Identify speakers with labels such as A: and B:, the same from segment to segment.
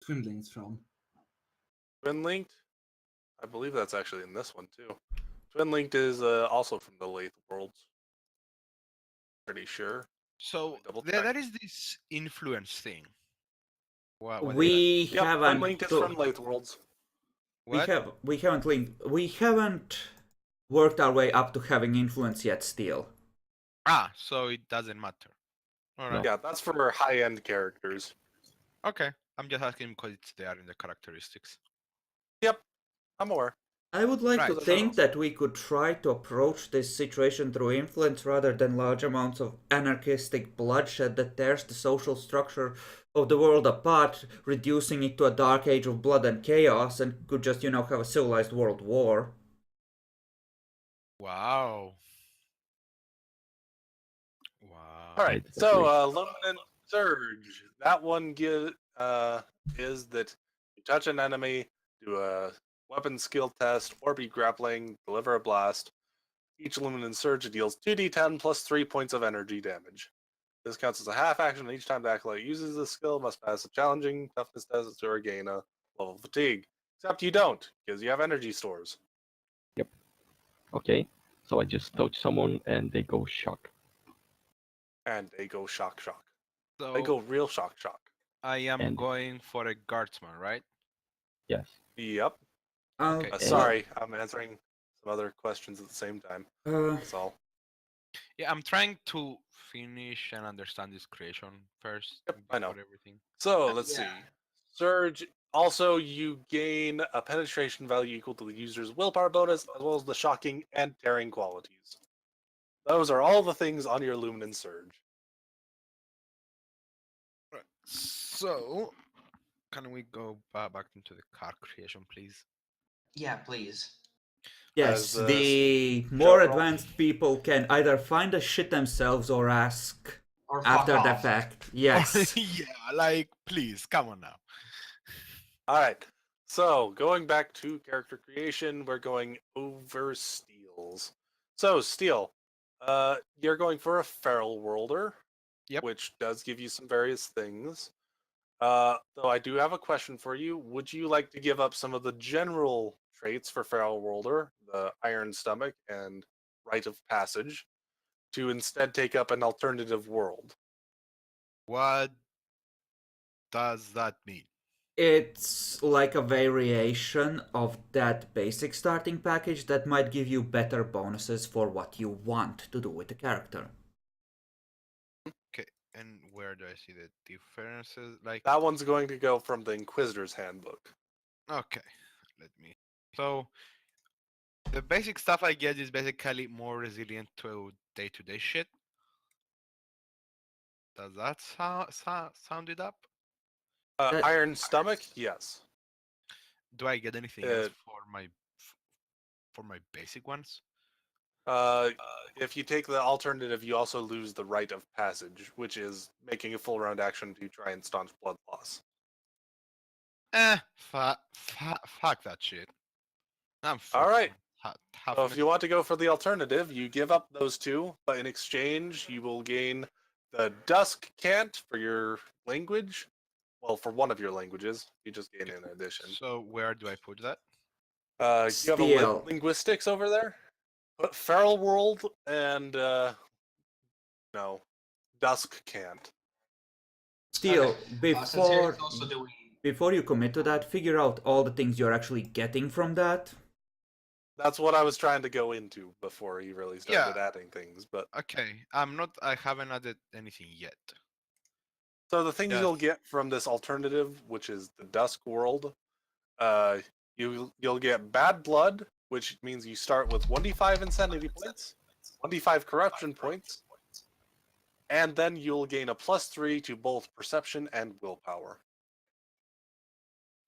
A: Twin Links from?
B: Twin Linked? I believe that's actually in this one too. Twin Linked is also from the Lathe Worlds. Pretty sure.
C: So
B: Double
C: there
B: check.
C: is this influence thing. What is that?
A: We
B: Yep, Twin
A: haven't.
B: Linked is from Lathe Worlds.
C: What?
A: We haven't linked. We haven't worked our way up to having influence yet. Still.
C: Ah, so it doesn't matter. All right.
B: Yeah, that's for high-end characters.
C: Okay. I'm just asking because it's there in the characteristics.
B: Yep, I'm aware.
A: I would like to
C: Right.
A: think that we could try to approach this situation through influence rather than large amounts of anarchistic bloodshed that tears the social structure of the world apart, reducing it to a dark age of blood and chaos, and could just, have a civilized world war.
C: Wow. Wow.
B: Alright, so Luminant Surge. That one is that you touch an enemy, do a weapon skill test, or be grappling, deliver a blast. Each Luminant Surge deals 2d10 plus 3 points of energy damage. This counts as a half action, and each time the acolyte uses this skill, must pass a challenging toughness test or gain a level of fatigue. Except you don't, because you have energy stores.
D: Yep. Okay, so I just touch someone and they go shock.
B: And they go shock.
C: So
B: They go real shock.
C: I am
D: And-
C: going for a guardsman, right?
D: Yes.
B: Yep.
C: Okay.
B: Sorry, I'm answering some other questions at the same time. That's all.
C: Yeah, I'm trying to finish and understand this creation first.
B: Yep, I know.
C: before Everything.
B: So let's see. Surge. Also, you gain a penetration value equal to the user's willpower bonus, as well as the shocking and tearing qualities. Those are all the things on your Luminant Surge.
C: Right. So, can we go back into the card creation, please?
E: Yeah, please.
A: Yes,
B: As,
A: the more
B: general-
A: advanced people can either find the shit themselves or ask
E: Or fuck
A: after the
E: off.
A: fact. Yes.
C: yeah, like, please, come on now.
B: Alright, so going back to character creation, we're going over steals. So, Steel, you're going for a Feral Worlder,
C: Yep.
B: which does give you some various things. Though I do have a question for you. Would you like to give up some of the general traits for Feral Worlder, the Iron Stomach and Rite of Passage, to instead take up an alternative world?
C: What does that mean?
A: It's like a variation of that basic starting package that might give you better bonuses for what you want to do with the character.
C: Okay, and where do I see the differences? Like,
B: That one's going to go from the Inquisitor's Handbook.
C: okay, let me. So, the basic stuff I get is basically more resilient to day-to-day shit. Does that sound it up?
B: Iron Stomach, yes.
C: Do I get anything else for my basic ones?
B: If you take the alternative, you also lose the Rite of Passage, which is making a full round action to try and staunch blood loss.
C: Fuck that shit. I'm
B: All right.
C: fucking
B: So if you want to go for the alternative, you give up those two, but in exchange, you will gain the Dusk Cant for your language. Well, for one of your languages, you just gain an addition.
C: So where do I put that?
B: You have a
A: Steel.
B: linguistics over there. Put Feral World and no, Dusk Cant.
A: Still,
E: Okay. Since Eric's also doing...
A: before you commit to that, figure out all the things you're actually getting from that.
B: That's what I was trying to go into before he really started adding things. But
C: Okay, I haven't added anything yet.
B: so the things
C: Yes.
B: you'll get from this alternative, which is the Dusk World, you'll get Bad Blood, which means you start with 1d5 Insanity points, 1d5 Corruption points, and then you'll gain a +3 to both Perception and Willpower.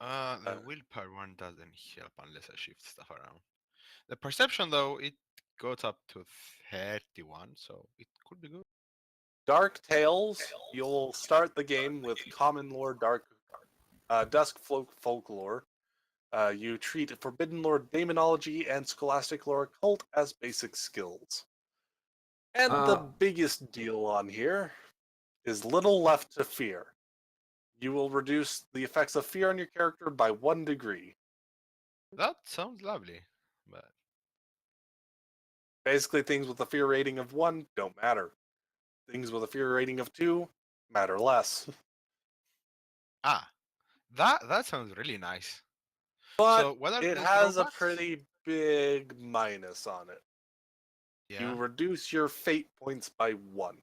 C: The willpower one doesn't help unless I shift stuff around. The perception though, it goes up to 31, so it could be good.
B: Dark Tales, you'll start the game with Common Lore Dusk Folklore. You treat Forbidden Lore Demonology and Scholastic Lore Occult as basic skills. And the biggest deal on here is Little Left to Fear. you will reduce the effects of fear on your character by 1 degree.
C: That sounds lovely, but
B: Basically, things with a fear rating of 1 don't matter. Things with a fear rating of 2 matter less.
C: that sounds really nice.
B: But
C: So what are
B: it
C: the
B: has a
C: drawbacks?
B: pretty big minus on it.
C: Yeah.
B: You reduce your fate points by 1.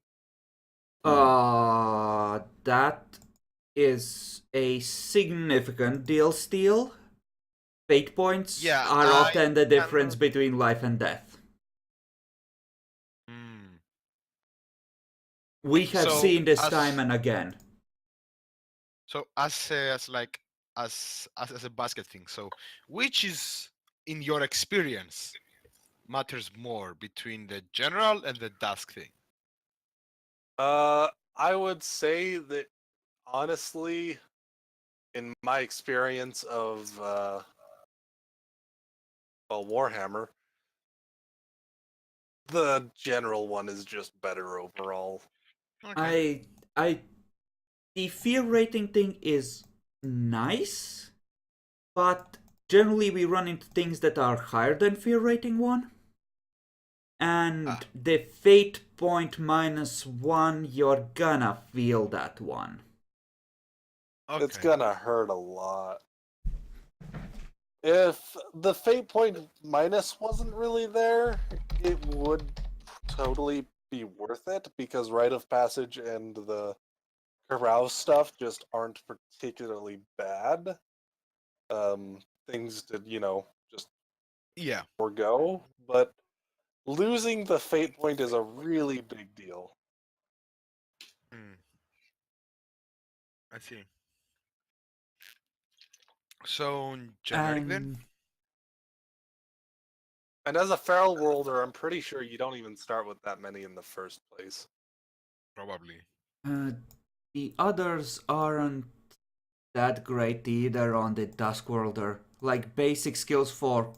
A: That is a significant deal steal. Fate points
C: Yeah,
A: are
C: I
A: often the difference
C: cannot-
A: between life and death.
C: Hmm.
A: We have
C: So,
A: seen this
C: as-
A: time and again.
C: So as a basket thing. So which is in your experience matters more between the general and the dusk thing?
B: I would say that honestly, in my experience of Warhammer, the general one is just better overall.
C: Okay.
A: The fear rating thing is nice, but generally we run into things that are higher than fear rating 1. And the fate point -1, you're gonna feel that one.
C: Okay.
B: It's gonna hurt a lot. If the fate point minus wasn't really there, it would totally be worth it because rite of passage and the carouse stuff just aren't particularly bad. Things to, just
C: Yeah.
B: forego, but losing the fate point is a really big deal.
C: Hmm. I see. So generic then?
B: And as a feral worlder, I'm pretty sure you don't even start with that many in the first place.
C: Probably.
A: The others aren't that great either on the Duskworlder. Like basic skills for,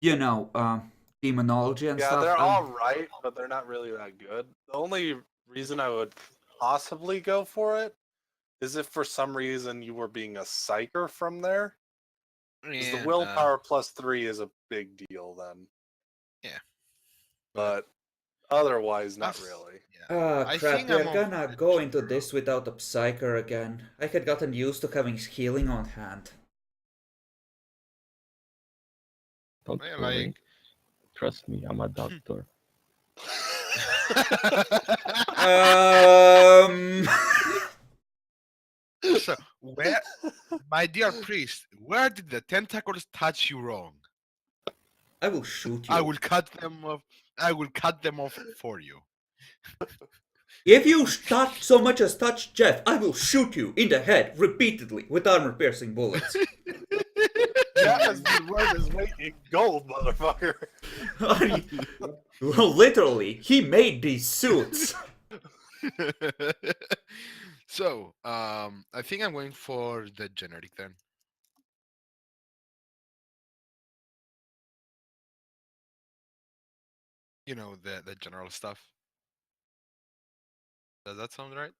A: demonology and
B: Yeah,
A: stuff.
B: they're all right, but they're not really that good. The only reason I would possibly go for it is if for some reason you were being a psyker from there. Because the
C: And,
B: willpower +3 is a big deal then.
C: Yeah.
B: But otherwise, not
C: That's-
B: really.
C: Yeah. I
A: Crap,
C: think
A: we are
C: I'm on
A: gonna
C: the
A: go into
C: general.
A: this without a Psyker again. I had gotten used to having healing on hand.
D: Don't
C: I
D: worry.
C: like
D: Trust me, I'm a doctor.
A: Um,
C: So where, my dear priest, where did the tentacles touch you wrong?
A: I will shoot you.
C: I will cut them off. I will cut them off for you.
A: If you so much as touch Jeff, I will shoot you in the head repeatedly with armor-piercing bullets.
B: That has been worth his weight in gold, motherfucker.
A: Well, literally, he made these suits.
C: So, I think I'm going for the generic then. You know, the general stuff. Does that sound right?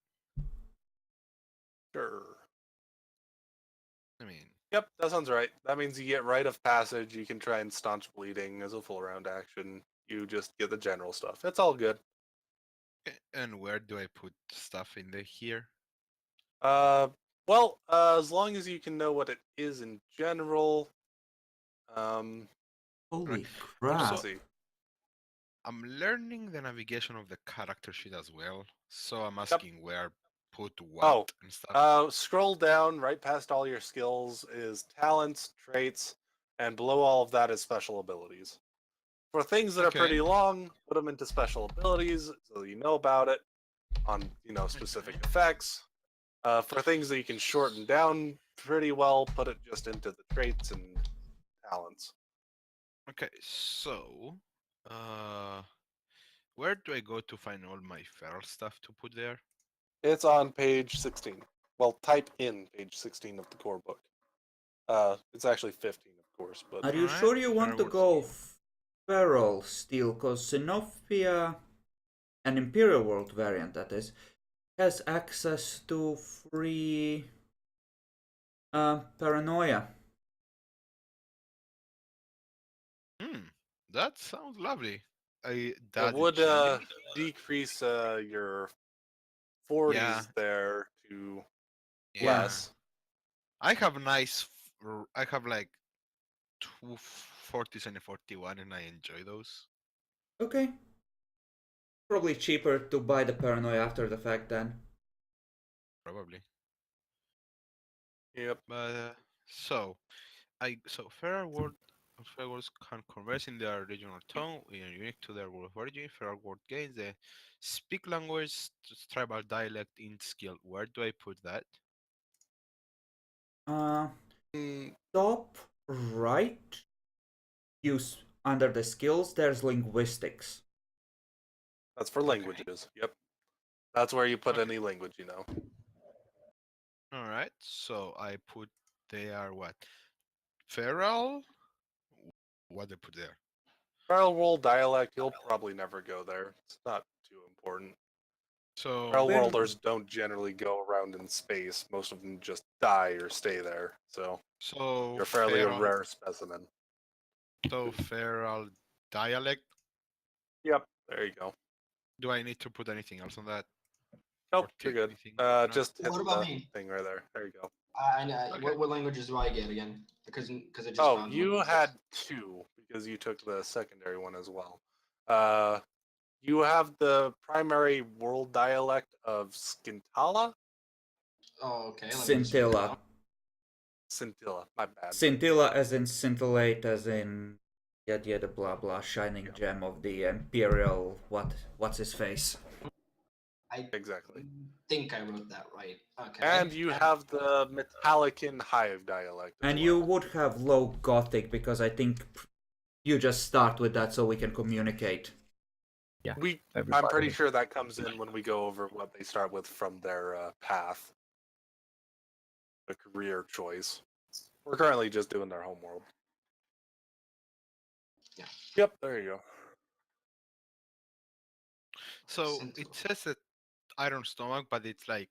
B: Sure.
C: I mean,
B: Yep, that sounds right. That means you get rite of passage. You can try and staunch bleeding as a full round action. You just get the general stuff. It's all good.
C: and where do I put stuff in the here?
B: Well, as long as you can know what it is in general.
A: Holy
B: Let's
A: crap.
B: see.
C: I'm learning the navigation of the character sheet as well, so I'm asking where put what and stuff.
B: Scroll down right past all your skills is talents, traits, and below all of that is special abilities. For things that are
C: Okay.
B: pretty long, put them into special abilities so you know about it on specific effects. For things that you can shorten down pretty well, put it just into the traits and talents.
C: Okay, so where do I go to find all my feral stuff to put there?
B: It's on page 16. Well, type in page 16 of the core book. It's actually 15, of course, but
A: Are you
C: Alright,
A: sure you want to
C: Feral
A: go feral still? Because Xenophia, an Imperial World variant that is, has access to free Paranoia.
C: That sounds lovely.
B: It
C: Does it
B: would
C: change
B: decrease your
C: Yeah.
B: 40s there to
C: Yeah.
B: less.
C: I have I have like two 40s and a 41, and I enjoy those.
A: Okay. Probably cheaper to buy the Paranoia after the fact then.
C: Probably.
B: Yep.
C: But Feral words can converse in their regional tongue, unique to their world of origin. Feral word gains the speak language, tribal dialect in skill. Where do I put that?
A: Top right, use under the skills, there's linguistics.
B: That's for
C: Okay.
B: languages. Yep. That's where you put
C: Okay.
B: any language, you know.
C: All right. So I put there what? Feral. What I put there?
B: Feral world dialect, you'll probably never go there. It's not too important.
C: So
B: Feral
A: When-
B: worlders don't generally go around in space. Most of them just die or stay there. So
C: so
B: you're fairly a
C: feral.
B: rare specimen.
C: So feral dialect.
B: Yep. There you go.
C: Do I need to put anything else on that?
B: Nope,
C: Or
B: you're
C: take
B: good.
C: anything or not?
B: Just hit
E: What about
B: the
E: me?
B: thing right there. There you go.
E: I know.
C: Okay.
E: What languages do I get again? Because it just
B: Oh,
E: found
B: you
E: one.
B: had two because you took the secondary one as well. You have the primary world dialect of Scintilla?
E: Oh, okay. Let me just
A: Scintilla.
B: Scintilla, my bad.
A: Scintilla as in scintillate, as in yada yada blah blah, shining gem of the imperial what's his face.
E: I
B: Exactly.
E: think I wrote that right. Okay.
B: And you have the Metallican Hive dialect. As
A: And
B: well.
A: you would have low gothic because I think you just start with that so we can communicate.
D: Yeah.
B: I'm pretty
D: everybody.
B: sure that comes in when we go over what they start with from their path. The career choice. We're currently just doing their homeworld.
E: Yeah.
B: Yep, there you go.
C: So it
E: Scintilla.
C: says that iron stomach, but it's like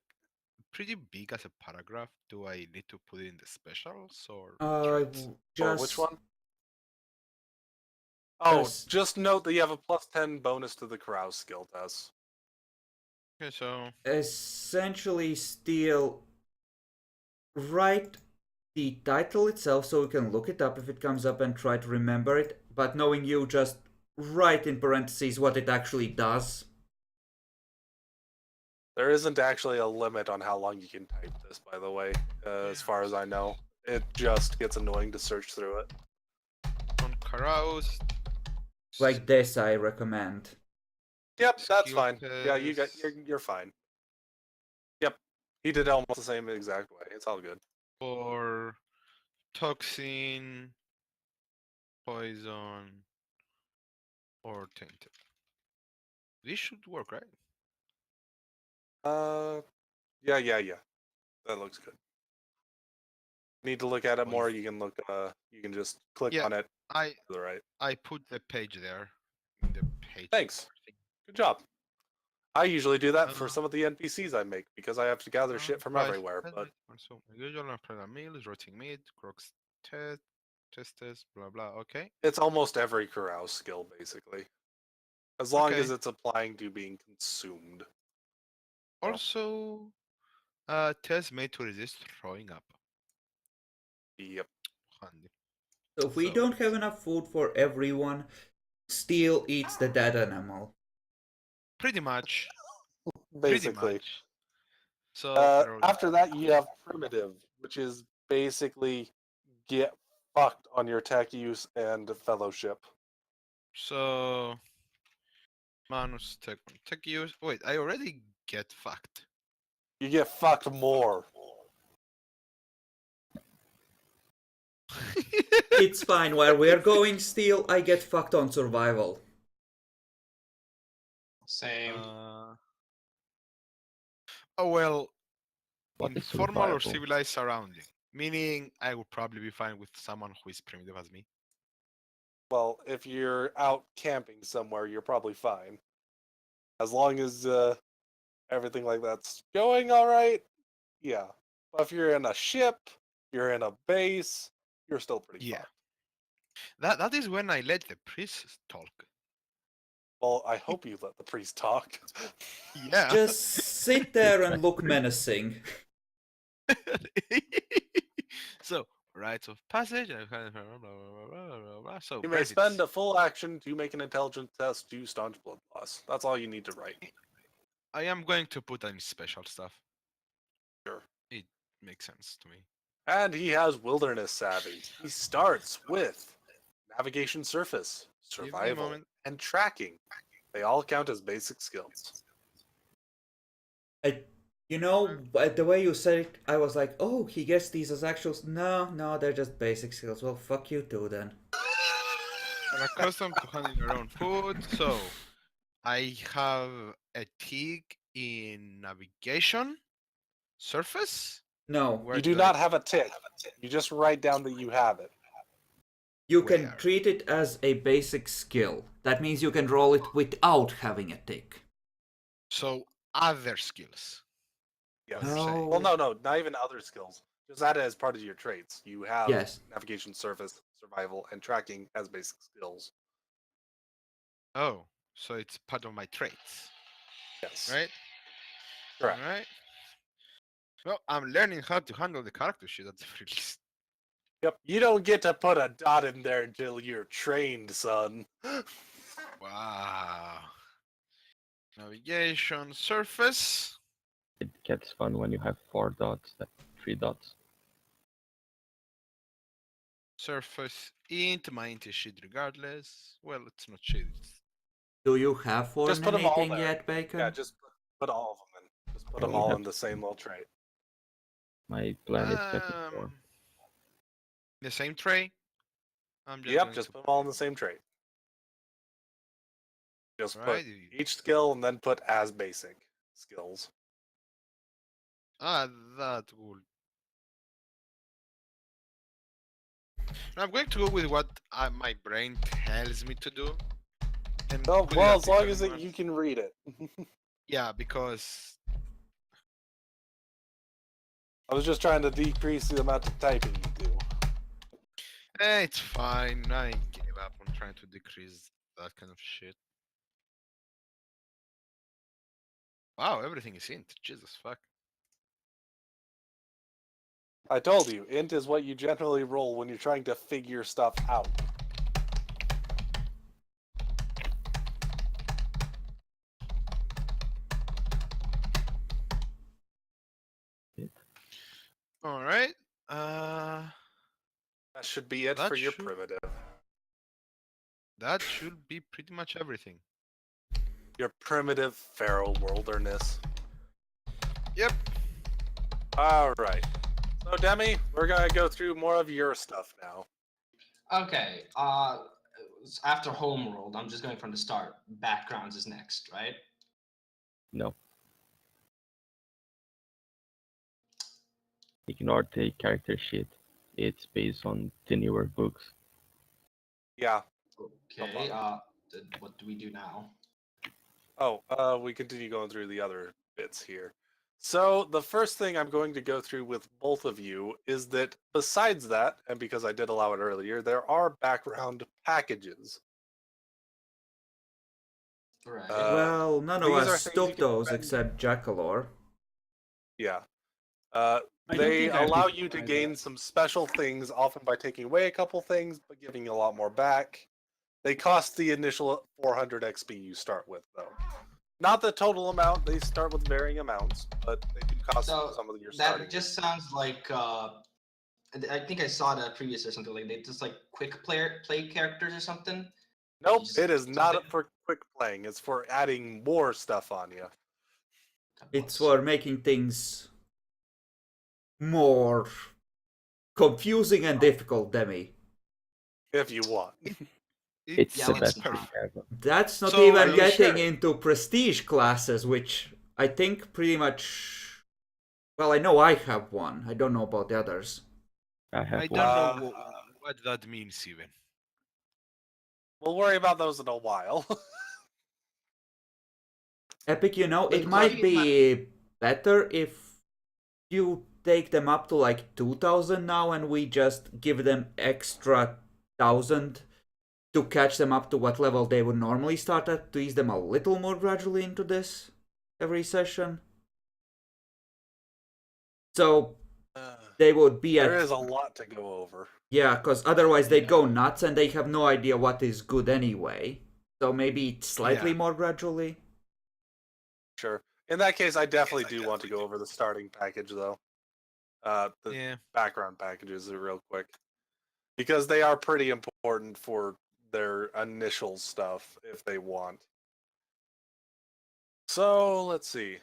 C: pretty big as a paragraph. Do I need to put it in the specials or traits?
B: For
A: Just
B: which one? Oh,
A: Yes.
B: just note that you have a +10 bonus to the carouse skill test.
C: Okay, so
A: essentially still write the title itself so we can look it up if it comes up and try to remember it, but knowing you, just write in parentheses what it actually does.
B: There isn't actually a limit on how long you can type this, by the way, as
C: Yeah.
B: far as I know. It just gets annoying to search through it.
C: on carouse.
A: Like this, I recommend.
B: Yep, that's
C: Skill
B: fine. Yeah,
C: test.
B: you're fine. Yep, he did it almost the same exact way. It's all good.
C: Or toxin, poison, or tainted. This should work, right?
B: Yeah. That looks good. Need to look at it
C: Well,
B: more. You can look. You can just click
C: Yeah,
B: on it
C: I
B: to the right.
C: I put the page there. In the page.
B: Thanks. Good job. I usually do that for
C: Uh,
B: some of the NPCs I make because I have to gather shit from
C: right.
B: everywhere. But
C: So usual and meals, rotting meat, crocs testes, blah blah. Okay.
B: it's almost every carouse skill basically, as long
C: Okay.
B: as it's applying to being consumed.
C: Also, test made to resist throwing up.
B: Yep.
C: Handy.
A: So if we
C: So-
A: don't have enough food for everyone, Steel eats the dead animal.
C: Pretty much.
B: Basically.
C: Pretty much. So
B: After that, you have primitive, which is basically get fucked on your tech use and fellowship.
C: So Manus tech use. Wait, I already get fucked.
B: You get fucked more.
A: It's fine, while we're going Steel, I get fucked on survival.
E: Same.
C: Oh well,
D: What is
C: informal or
D: survival?
C: civilized surrounding. Meaning I would probably be fine with someone who is primitive as me.
B: Well, if you're out camping somewhere, you're probably fine. As long as everything like that's going all right, yeah. But if you're in a ship You're in a base. You're still pretty
C: Yeah.
B: fucked.
C: That is when I let the priest talk.
B: Well, I hope you let the priest talk.
C: Yeah.
A: Just sit there and look menacing.
C: So, rites of passage. So,
B: You may spend a full action to make an intelligence test to staunch blood loss. That's all you need to write.
C: I am going to put in special stuff.
B: Sure.
C: It makes sense to me.
B: And he has wilderness savvy. He starts with navigation surface,
C: Give me a
B: survival,
C: moment.
B: and tracking. They all count as basic skills.
A: By the way you said it, I was like, oh, he gets these as actuals. No, they're just basic skills. Well, fuck you too then.
C: I'm accustomed to handling your own food, so I have a tick in navigation surface.
A: No,
C: Where
B: You do
C: I-
B: not have a tick. You just write down that you have it.
A: you can
C: Where?
A: treat it as a basic skill. That means you can roll it without having a tick.
C: So other skills.
B: Yes.
C: What you're saying.
B: Well, no, not even other skills. Just that as part of your traits. You have
A: Yes.
B: navigation, surface, survival, and tracking as basic skills.
C: Oh, so it's part of my traits,
B: Yes.
C: right?
B: Correct.
C: All right. Well, I'm learning how to handle the character sheet at the very least.
B: Yep. You don't get to put a dot in there until you're trained, son.
C: Wow. Navigation surface.
D: It gets fun when you have 4 dots, 3 dots.
C: Surface int. My int is shit regardless. Well, it's not shit.
A: Do you have
B: Just put them all
A: anything
B: there.
A: yet, Bacon?
B: Yeah, just put all of them in. Just put
D: I
B: them
D: only
B: all
D: have-
B: in the same little trait.
D: My plan is getting 4.
C: The same tray. I'm just
B: Yep,
C: going
B: just
C: to
B: put them all in the same trait. Just
C: right.
B: put each skill and then put as basic skills.
C: That would. I'm going to go with what my brain tells me to do. And
B: Oh,
C: put it
B: well,
C: at
B: as long as
C: different
B: you
C: ones.
B: can read it.
C: Yeah, because
B: I was just trying to decrease the amount of typing you do.
C: it's fine. I gave up on trying to decrease that kind of shit. Wow, everything is int. Jesus fuck.
B: I told you, int is what you generally roll when you're trying to figure stuff out.
C: All right.
B: That should be it
C: That
B: for your
C: should-
B: primitive.
C: That should be pretty much everything.
B: Your primitive feral wilderness.
C: Yep.
B: Alright. So, Demi, we're gonna go through more of your stuff now.
E: Okay. After homeworld, I'm just going from the start. Backgrounds is next, right?
D: No. Ignore the character sheet. It's based on the newer books.
B: Yeah.
E: Okay.
B: problem.
E: What do we do now?
B: Oh, we continue going through the other bits here. So, the first thing I'm going to go through with both of you is that besides that, and because I did allow it earlier, there are background packages.
E: Right.
A: Well, none of
B: these are
A: us
B: things you
A: took
B: can
A: those
B: spend-
A: except Jackalor.
B: Yeah.
F: I don't
B: They
F: think I
B: allow
F: did
B: you to
F: either.
B: gain some special things, often by taking away a couple things, but giving you a lot more back. They cost the initial 400 XP you start with, though. Not the total amount, they start with varying amounts, but they do cost
E: So
B: some of your starting.
E: that just sounds like I think I saw that previous or something like they just like quick play characters or something.
B: Nope,
E: just-
B: it is not
E: something-
B: for quick playing, it's for adding more stuff on you.
A: It's for making things more confusing and difficult, Demi.
B: If you want.
D: It's
E: Yeah,
D: the
E: let's
D: best
E: not.
D: thing ever.
A: That's not
C: So,
A: even
C: are you
A: getting
B: sure?
A: into prestige classes, which I think pretty much. Well, I know I have one. I don't know about the others.
D: I have
C: I
D: one.
C: don't know what that means even.
B: We'll worry about those in a while.
A: Epic, it
E: But
A: might
E: maybe
A: be better if you take them up to like 2,000 now, and we just give them extra 1,000 to catch them up to what level they would normally start at, to ease them a little more gradually into this every session. So they would be
B: There
A: at...
B: is a lot to go over.
A: Yeah, because otherwise they'd go nuts and they have no idea what is good anyway. So maybe slightly more gradually.
B: Sure. In that case, I definitely do want to go over the starting package, though. The background packages are real quick. Because they are pretty important for their initial stuff, if they want. So, let's see.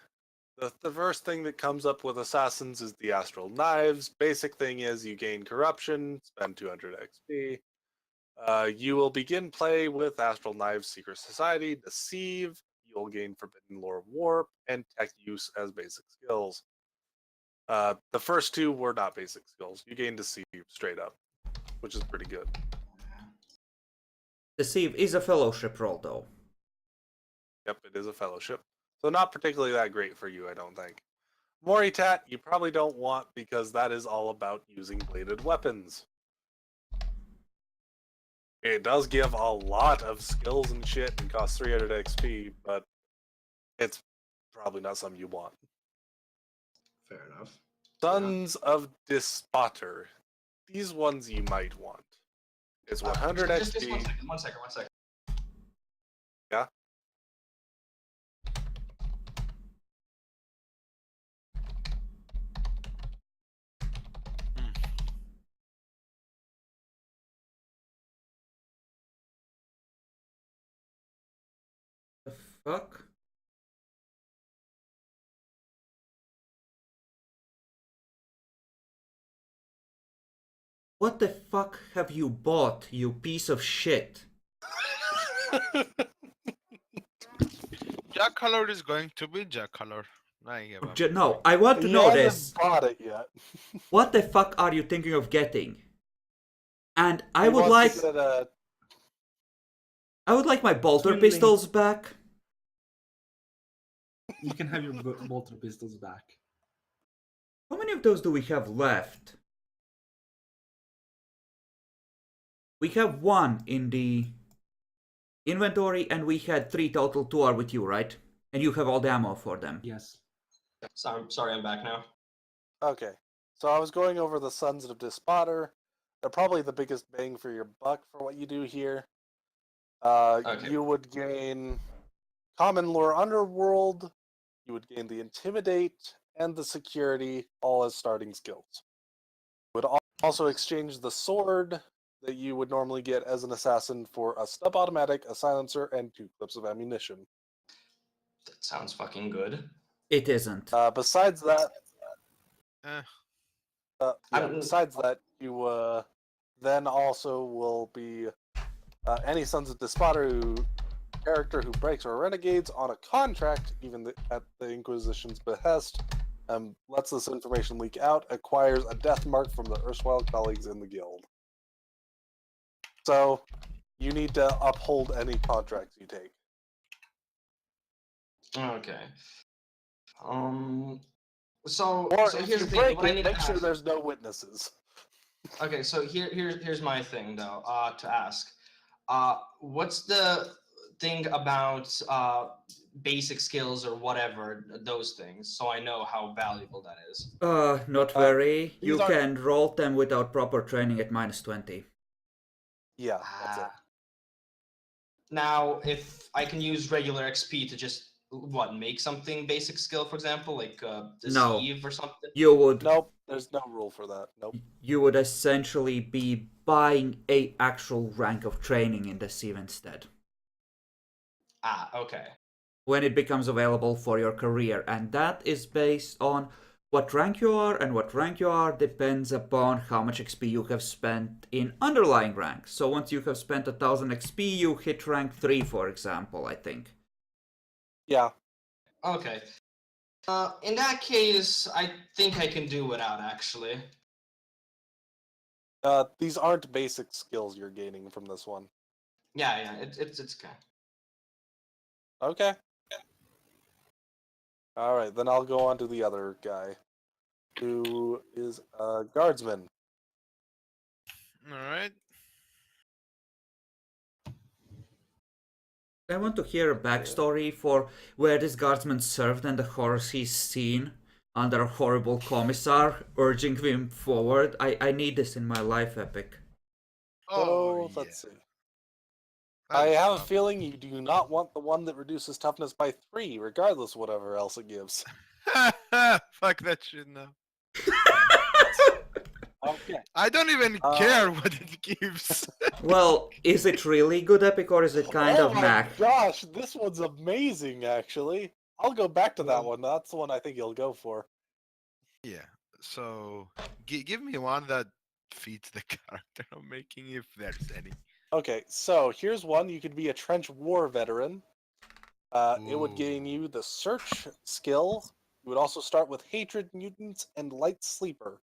B: The first thing that comes up with Assassins is the Astral Knives. Basic thing is you gain Corruption, spend 200 XP. You will begin play with Astral Knives Secret Society, Deceive. You'll gain Forbidden Lore Warp, and Tech Use as basic skills. The first two were not basic skills. You gain Deceive straight up, which is pretty good.
A: Deceive is a fellowship roll, though.
B: Yep, it is a fellowship. So not particularly that great for you, I don't think. Moritat, you probably don't want because that is all about using bladed weapons. It does give a lot of skills and shit and costs 300 XP, but it's probably not something you want.
E: Fair enough.
B: Sons of Despotter. These ones you might want. It's 100 XP.
E: Just one second.
B: Yeah?
A: The fuck? What the fuck have you bought, you piece of shit?
C: Jack color is going to be Jack color. I give up.
A: No, I want to
B: He
A: know
B: hasn't
A: this.
B: bought it yet.
A: What the fuck are you thinking of getting? And I
B: He
A: would
B: wants
A: like...
B: to get a...
A: I would like my bolter
F: Swindling.
A: pistols back.
F: You can have your bolter pistols back.
A: How many of those do we have left? We have one in the inventory, and we had 3 total. 2 are with you, right? And you have all the ammo for them.
F: Yes.
E: Sorry, I'm back now.
B: Okay. So I was going over the Sons of Despotter. They're probably the biggest bang for your buck for what you do here.
E: Okay.
B: You would gain Common Lore Underworld, you would gain the Intimidate, and the Security, all as starting skills. You would also exchange the Sword that you would normally get as an assassin for a stub automatic, a silencer, and 2 clips of ammunition.
E: That sounds fucking good.
A: It isn't.
B: Besides that,
C: Eh,
B: besides that, you then also will be any Sons of Despotter character who breaks or renegades on a contract, even at the Inquisition's behest, lets this information leak out, acquires a death mark from the erstwhile colleagues in the guild. So, you need to uphold any contracts you take.
E: Okay. So
B: Or
E: so
B: if
E: here's
B: you
E: the thing.
B: break
E: What I
B: it,
E: need to
B: make sure
E: ask.
B: there's no witnesses.
E: Okay, so here's my thing though. To ask. What's the thing about basic skills or whatever those things, so I know how valuable that is.
A: Not very.
B: these
A: You
B: aren't-
A: can roll them without proper training at -20.
B: Yeah, that's it.
E: Now, if I can use regular XP to just make something basic skill, for example, like deceive or something.
A: You would
B: Nope, there's no rule for that. Nope.
A: you would essentially be buying a actual rank of training in Deceive instead.
E: Okay.
A: When it becomes available for your career, and that is based on what rank you are, and what rank you are depends upon how much XP you have spent in underlying ranks. So once you have spent 1000 XP, you hit rank 3, for example, I think.
B: Yeah.
E: Okay. In that case, I think I can do without, actually.
B: These aren't basic skills you're gaining from this one.
E: Yeah, it's okay.
B: Okay. Alright, then I'll go on to the other guy. who is a guardsman.
C: All right.
A: I want to hear a backstory for where this guardsman served and the horrors he's seen under a horrible commissar urging him forward. I need this in my life epic.
C: Oh, yeah.
B: Let's see. I
C: That's
B: have a
C: tough.
B: feeling you do not want the one that reduces toughness by 3, regardless of whatever else it gives.
C: Fuck that shit now.
B: Okay.
C: I don't even care what it gives.
A: Well, is it really good epic or is it kind
B: oh
A: of
B: my
A: meh?
B: gosh, this one's amazing, actually. I'll go back to that one. That's the one I think you'll go for.
C: Yeah. So give me one that fits the character I'm making, if there's any.
B: Okay, so here's one. You could be a trench war veteran. It would gain
C: Ooh.
B: you the search skill. You would also start with hatred mutants and light sleeper.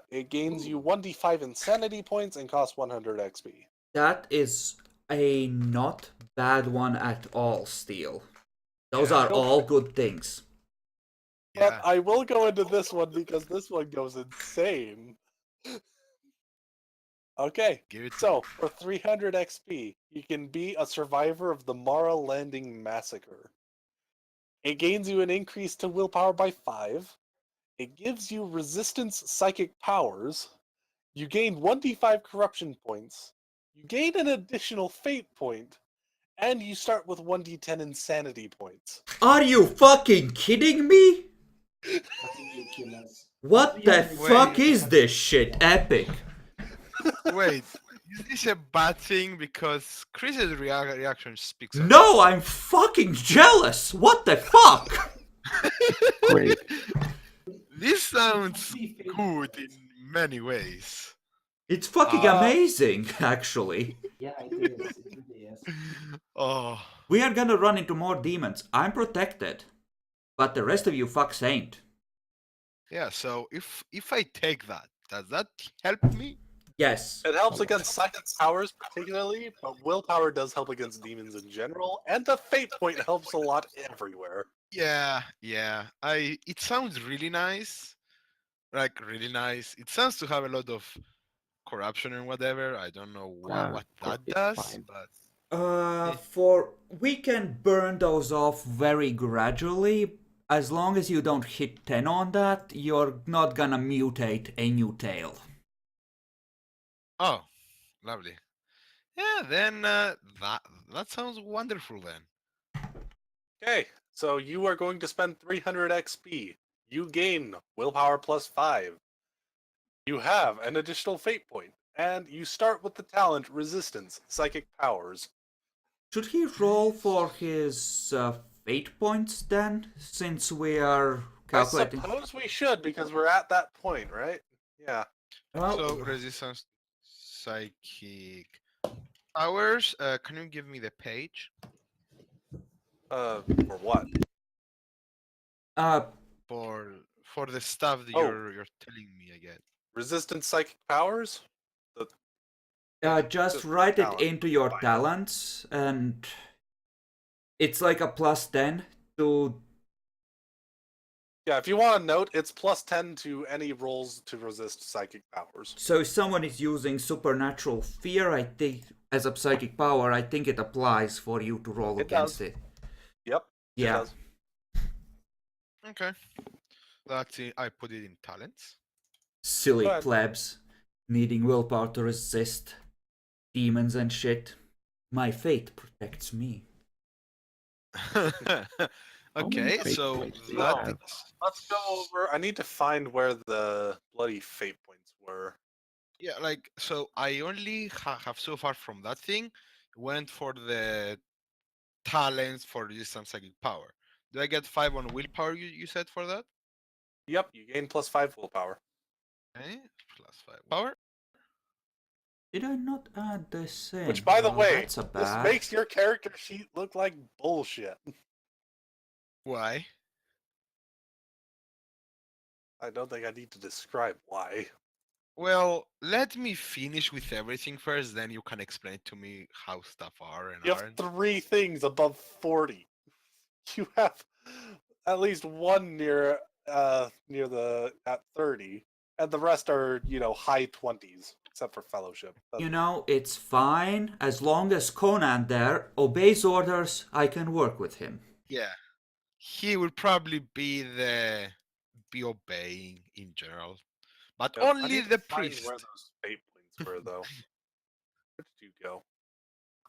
B: It gains you 1d5 insanity points and costs 100 XP.
A: That is a not bad one at all, Steel. Those
C: Yeah.
A: are all good things.
B: But
C: Yeah.
B: I will go into this one because this one goes insane. Okay,
C: Give it to
B: so for 300 XP, you can be a survivor of the Mara Landing Massacre. It gains you an increase to willpower by 5. It gives you resistance psychic powers. You gain 1d5 corruption points. You gain an additional fate point. And you start with 1d10 insanity points.
A: Are you fucking kidding me?
F: That's ridiculous.
A: What the fuck
C: Wait.
A: is this shit epic?
C: Wait, is this a bad thing? Because Chris's reaction speaks. of
A: No, I'm fucking jealous. What the fuck?
D: Great.
C: This sounds good in many ways.
A: It's fucking amazing, actually.
F: Yeah, it is. It really is.
C: Oh,
A: We are gonna run into more demons. I'm protected. But the rest of you fucks ain't.
C: yeah. So if I take that, does that help me?
A: Yes.
B: It helps against psychic powers particularly, but willpower does help against demons in general, and the fate point helps a lot everywhere.
C: Yeah, yeah. It sounds really nice. Like really nice. It sounds to have a lot of corruption and whatever. I don't know what that
D: It's
C: does,
D: fine.
C: but
A: We can burn those off very gradually. As long as you don't hit 10 on that, you're not gonna mutate a new tail.
C: oh, lovely. Yeah, then that sounds wonderful then.
B: Okay, so you are going to spend 300 XP. You gain willpower plus 5. You have an additional fate point, and you start with the talent resistance, psychic powers.
A: Should he roll for his fate points then? Since we are calculating.
B: I suppose we should, because we're at that point, right? Yeah.
A: Well,
C: So resistance, psychic powers. Can you give me the page
B: For what?
C: for the stuff that
B: Oh.
C: you're telling me again?
B: Resistance psychic powers?
A: just
B: Just
A: write it
B: talent.
A: into your
B: Fine.
A: talents, and it's like a plus 10 to.
B: Yeah, if you want to note, it's plus 10 to any rolls to resist psychic powers.
A: So if someone is using supernatural fear, I think as a psychic power, I think it applies for you to roll
B: It
A: against
B: does.
A: it.
B: Yep. it
A: Yeah.
B: does.
C: Okay, that's it. I put it in talents.
A: Silly
B: Go ahead.
A: plebs, needing willpower to resist demons and shit. My fate protects me.
C: Okay,
D: fate
C: so
D: points do you
C: that
D: have?
C: is,
B: Let's go over. I need to find where the bloody fate points were.
C: yeah, like so I only have so far from that thing went for the talents for resistance psychic power. Do I get 5 on willpower? You said for that?
B: Yep, you gain plus 5 willpower.
C: Okay, plus 5 power.
A: Did I not add this in?
B: Which, by the
A: Oh,
B: way,
A: that's a
B: this
A: bad.
B: makes your character sheet look like bullshit.
C: Why?
B: I don't think I need to describe why.
C: Well, let me finish with everything first, then you can explain to me how stuff are and
B: You have
C: aren't.
B: 3 things above 40. You have at least one near near the at 30, and the rest are high 20s, except for fellowship.
A: You know, it's fine as long as Conan there obeys orders. I can work with him.
C: Yeah. He will probably be obeying in general. But
B: Yep, I
C: only
B: need to
C: the
B: find
C: priest.
B: where those fate points were, though. Where did you go?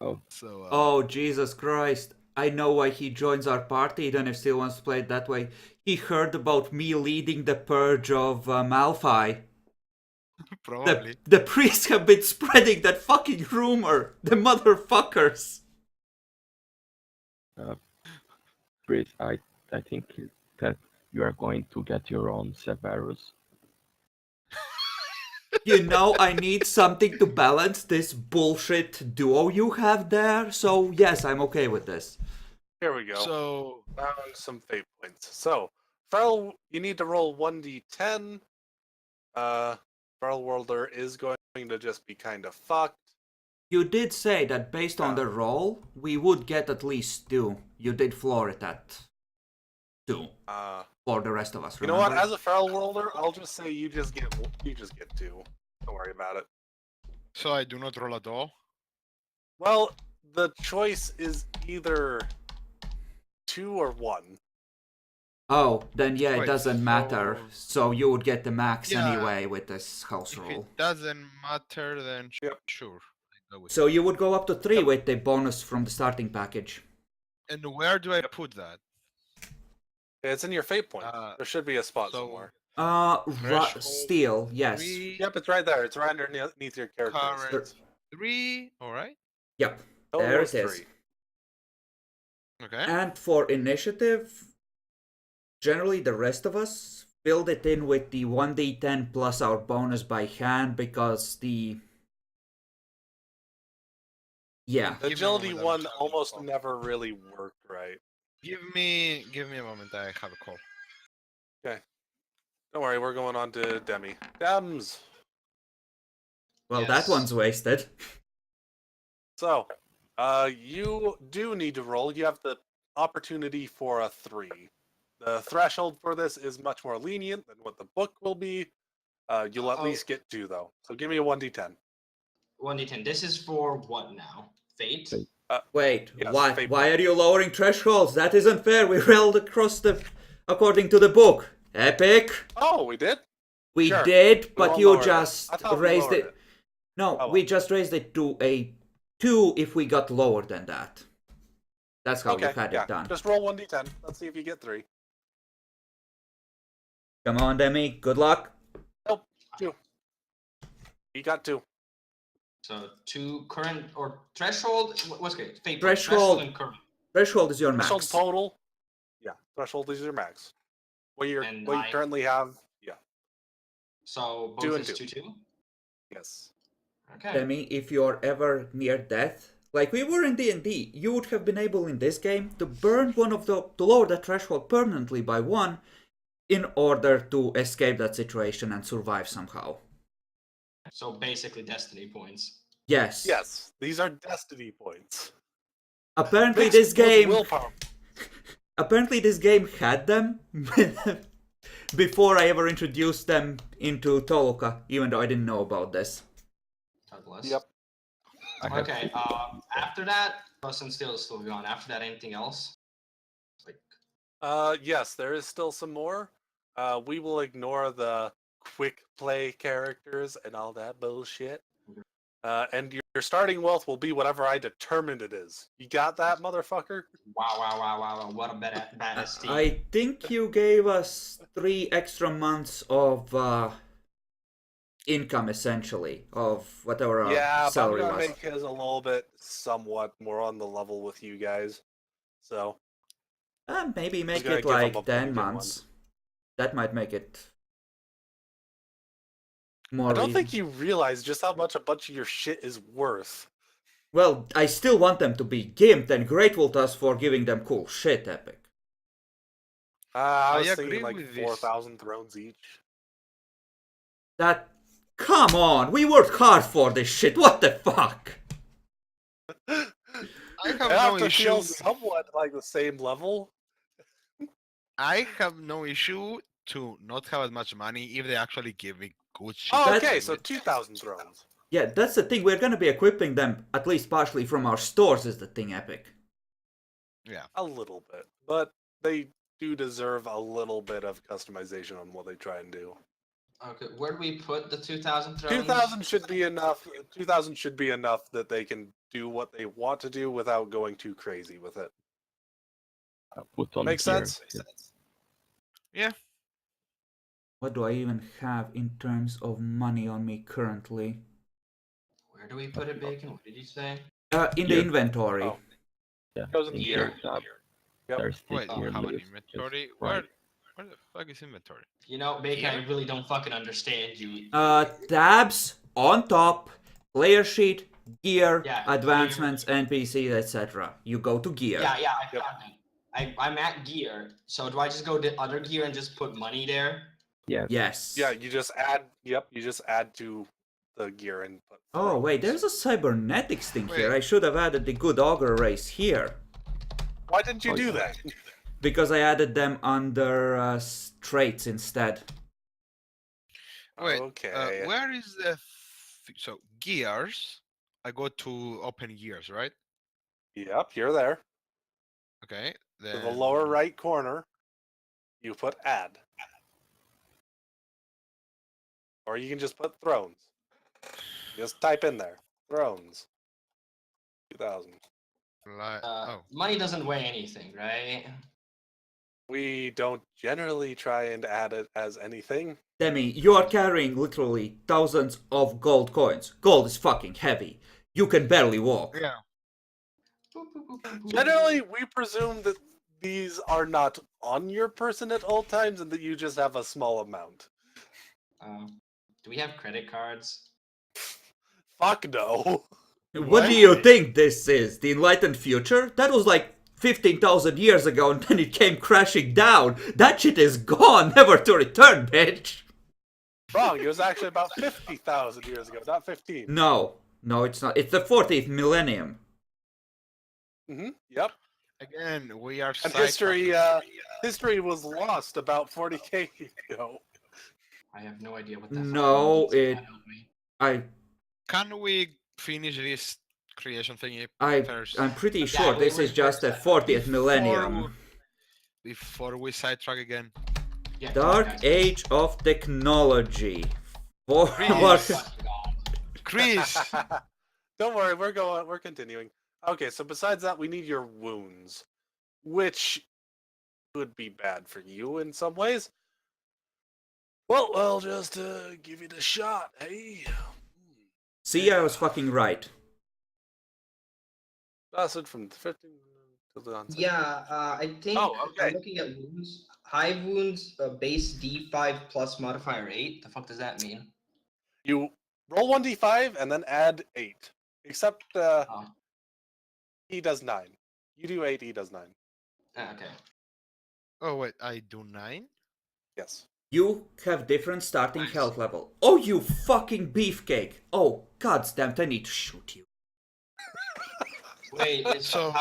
D: Oh,
C: So
A: Oh, Jesus Christ. I know why he joins our party, even if still wants to play it that way. He heard about me leading the purge of Malphite.
C: probably.
A: The priests have been spreading that fucking rumor. The motherfuckers.
D: Chris, I think that you are going to get your own Severus.
A: You know, I need something to balance this bullshit duo you have there, so yes, I'm okay with this.
B: Here we go.
C: So
B: Found some fate points. So, Feral, you need to roll 1d10. Feral Worlder is going to just be kind of fucked.
A: You did say that based on the roll, we would get at least 2. You did floor it at 2. For the rest of us,
B: You
A: remember?
B: know what? As a Feral Worlder, I'll just say you just get 2. Don't worry about it.
C: so I do not roll at all.
B: Well, the choice is either 2 or 1.
A: Oh, then yeah, it
C: Wait,
A: doesn't matter. So you would get the max
C: Yeah.
A: anyway with this house
C: If
A: roll.
C: it doesn't matter, then
B: Yep.
C: sure. I go with
A: So you would go up to 3
B: Yep.
A: with the bonus from the starting package.
C: it. And where do I put that?
B: It's in your fate point. There should be a spot
C: so-
B: somewhere.
C: Threshold
A: Steel, yes.
C: 3,
B: Yep, it's right there. It's right underneath your characteristics.
C: current 3, alright.
A: Yep,
B: Total
A: there
B: is
A: it is.
B: 3.
C: Okay.
A: And for initiative, generally the rest of us filled it in with the 1d10 plus our bonus by hand because the... Yeah.
B: The
C: Give me a
B: agility
C: moment, I'm
B: one
C: checking
B: almost
C: for-
B: never really worked right.
C: Give me a moment, I have a call.
B: Don't worry, we're going on to Demi. Dems!
A: Well,
E: Yes.
A: that one's wasted.
B: So, you do need to roll. You have the opportunity for a 3. The threshold for this is much more lenient than what the book will be. You'll at least get 2, though. So give me a 1d10.
E: 1d10. This is for what now? Fate?
D: Fate.
A: Wait,
B: Yes,
A: why?
B: fate
A: Why are you lowering thresholds? That isn't fair. We rolled across the, according to the book. Epic.
B: Oh, we did?
A: We
B: Sure.
A: did, but
B: won't
A: you
B: lower it.
A: just
B: I thought we
A: raised
B: lowered
A: it.
B: it.
A: No,
B: Oh,
A: we
B: well.
A: just raised it to a 2 if we got lower than that. That's how you
B: Okay,
A: had
B: yeah.
A: it done.
B: Just roll 1d10. Let's see if you get 3.
A: Come on, Demi. Good luck.
B: Nope, 2. You got 2.
E: So 2 current or threshold? What's good? Fate point.
A: Threshold.
E: and current.
A: Threshold is your max.
B: Threshold total. Yeah, threshold is your max. What you
E: And
B: what you
E: I-
B: currently have. Yeah.
E: So
B: 2
E: both
B: and
E: is
B: 2.
E: 2-2?
B: Yes.
E: Okay.
A: Demi, if you're ever near death, like we were in D&D, you would have been able in this game to burn one of to lower the threshold permanently by 1 in order to escape that situation and survive somehow.
E: So basically destiny points.
A: Yes.
B: Yes. These are destiny points.
A: Apparently
B: Mixed
A: this
B: with
A: game
B: willpower.
A: apparently this game had them before I ever introduced them into Toluca, even though I didn't know about this.
E: God bless.
B: Yep.
D: I have
E: Okay. After that, Rust and Steel is still gone. After that, anything else? Like,
B: Yes, there is still some more. We will ignore the quick play characters and all that bullshit. And your starting wealth will be whatever I determined it is. You got that, motherfucker?
E: wow. What a badass team.
A: I think you gave us 3 extra months of income, essentially, of whatever our
B: Yeah, but I'm
A: salary
B: gonna
A: was.
B: make his a little bit somewhat more on the level with you guys. So
A: Maybe make
B: gonna
A: it
B: give him a
A: like 10
B: blanket one.
A: months. That might make it more
B: I don't
A: reason-
B: think you realize just how much a bunch of your shit is worth.
A: Well, I still want them to be gimped and grateful to us for giving them cool shit, Epic.
B: I was
C: I
B: thinking
C: agree
B: like
C: with this.
B: 4,000 thrones each.
A: That... Come on! We worked hard for this shit, what the fuck?
C: I
B: I
C: have
B: have
C: no
B: to feel
C: issue.
B: somewhat like the same level.
C: I have no issue to not have as much money if they actually give me good shit.
B: Oh,
C: to
B: okay,
C: play
B: so
C: with.
B: 2,000 thrones.
A: Yeah, that's the thing. We're gonna be equipping them at least partially from our stores. Is the thing, Epic?
C: Yeah.
B: A little bit, but they do deserve a little bit of customization on what they try and do.
E: Okay, where do we put the 2,000 thrones?
B: 2,000 should be enough. 2,000 should be enough that they can do what they want to do without going too crazy with it.
D: Put on
B: Makes
D: gear.
B: sense?
C: Yeah.
A: What do I even have in terms of money on me currently?
E: Where do we put it, Bacon? What did you say?
A: In the
D: Gear.
A: inventory.
B: Oh.
D: Yeah,
B: Goes in
D: in
E: gear.
D: gear tab.
B: Yep.
D: There's the
C: Wait, you
D: gear
C: have an
D: list.
C: inventory?
D: Just right.
C: Where the fuck is inventory?
E: You know, Bacon,
C: Gear?
E: I really don't fucking understand you.
A: Tabs on top, player sheet, gear,
E: Yeah,
A: advancements, NPCs, etc. You go to gear.
E: Yeah, I
B: Yep.
E: found it. I'm at gear. So do I just go to other gear and just put money there?
D: Yes.
A: Yes.
B: Yeah, you just add. Yep, you just add to the gear and put.
A: Oh wait,
B: thrones.
A: there's a cybernetics thing here.
C: Wait.
A: I should have added the good augur race here
B: Why didn't you
D: Oh,
B: do
D: yeah.
B: that?
A: because I added them under traits instead.
C: Wait,
B: Okay.
C: where is the so gears? I go to open gears, right?
B: Yep, you're there.
C: Okay.
B: To
C: Then
B: the lower right corner, you put add. Or you can just put thrones. Just type in there. Thrones. 2,000.
C: oh,
E: Money doesn't weigh anything, right?
B: We don't generally try and add it as anything.
A: Demi, you are carrying literally thousands of gold coins. Gold is fucking heavy. You can barely walk.
C: yeah.
E: Boop, boop, boop, boop, boop.
B: Generally, we presume that these are not on your person at all times and that you just have a small amount.
E: Do we have credit cards?
B: Fuck no.
A: What do you think this is? The enlightened future? That was like 15,000 years ago and then it came crashing down. That shit is gone, never to return, bitch.
B: Wrong. It was actually about 50,000 years ago, not 15.
A: No, it's not. It's the 14th millennium.
B: Yep.
C: Again, we are
B: And
C: sidetracking.
B: history was lost about 40k ago.
E: I have no idea what that
A: No,
E: fucking means.
A: it- I
C: Can we finish this creation thingy
A: I'm
C: first?
A: pretty sure
E: we-
A: this is just the 40th millennium.
C: Before we sidetrack again.
E: Yeah,
A: Dark
E: guys.
A: Age of Technology. For
C: Please.
E: Oh my
A: what?
E: fucking God.
C: Chris!
B: Don't worry, we're continuing. Okay, so besides that, we need your wounds, which could be bad for you in some ways. Well, I'll just give it a shot, hey?
A: See, I was fucking right.
B: Lasted from 15 to the onset.
G: Yeah, I think
B: Oh, okay.
G: I'm looking at wounds. High wounds, base D5 plus modifier 8.
E: The fuck does that mean?
B: You roll 1d5 and then add 8. Except
E: Oh.
B: he does 9. You do 8, he does 9.
E: Okay.
C: Oh wait, I do 9?
B: Yes.
A: You have different starting
E: Nice.
A: health level. Oh, you fucking beefcake. Oh, goddamn, I need to shoot you.
E: Wait,
C: So-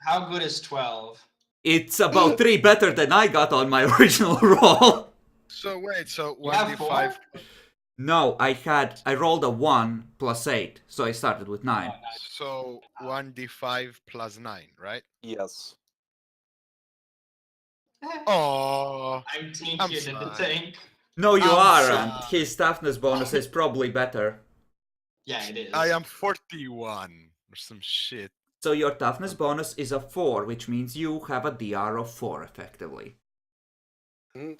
E: how good is 12?
A: It's about 3 better than I got on my original roll.
C: So wait, so
E: You have
C: 1d5.
A: No, I rolled a 1 plus 8, so I started with 9.
C: So 1d5 plus 9, right?
B: Yes.
C: Oh,
E: I'm tankier
C: I'm
E: than the
C: sorry.
E: tank.
A: No, you
E: I'm
A: aren't. His toughness bonus is probably better.
E: Yeah, it is.
C: I am 41 or some shit.
A: So your toughness bonus is a 4, which means you have a DR of 4, effectively.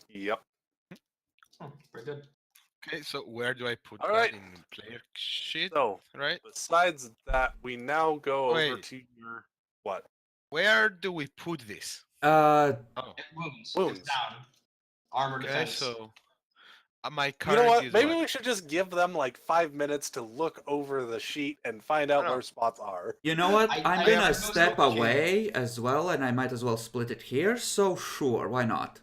B: Yep.
E: Oh, very good.
C: Okay, so where do I put
B: All
C: that
B: right.
C: in player sheet?
B: So,
C: Right?
B: besides that, we now go over
C: Wait.
B: to your what?
C: Where do we put this?
A: Uh,
C: Oh,
E: Wounds.
B: Wounds.
E: It's down. Armor
C: okay,
E: defense.
C: so my
B: You
C: current
B: know what?
C: is
B: Maybe
C: what?
B: we should just give them like 5 minutes to look over the sheet and find out
C: No.
B: where spots are.
A: you know what?
E: I
A: I'm
E: have
A: gonna
E: no
A: step
E: okay.
A: away as well, and I might as well split it here, so sure, why not?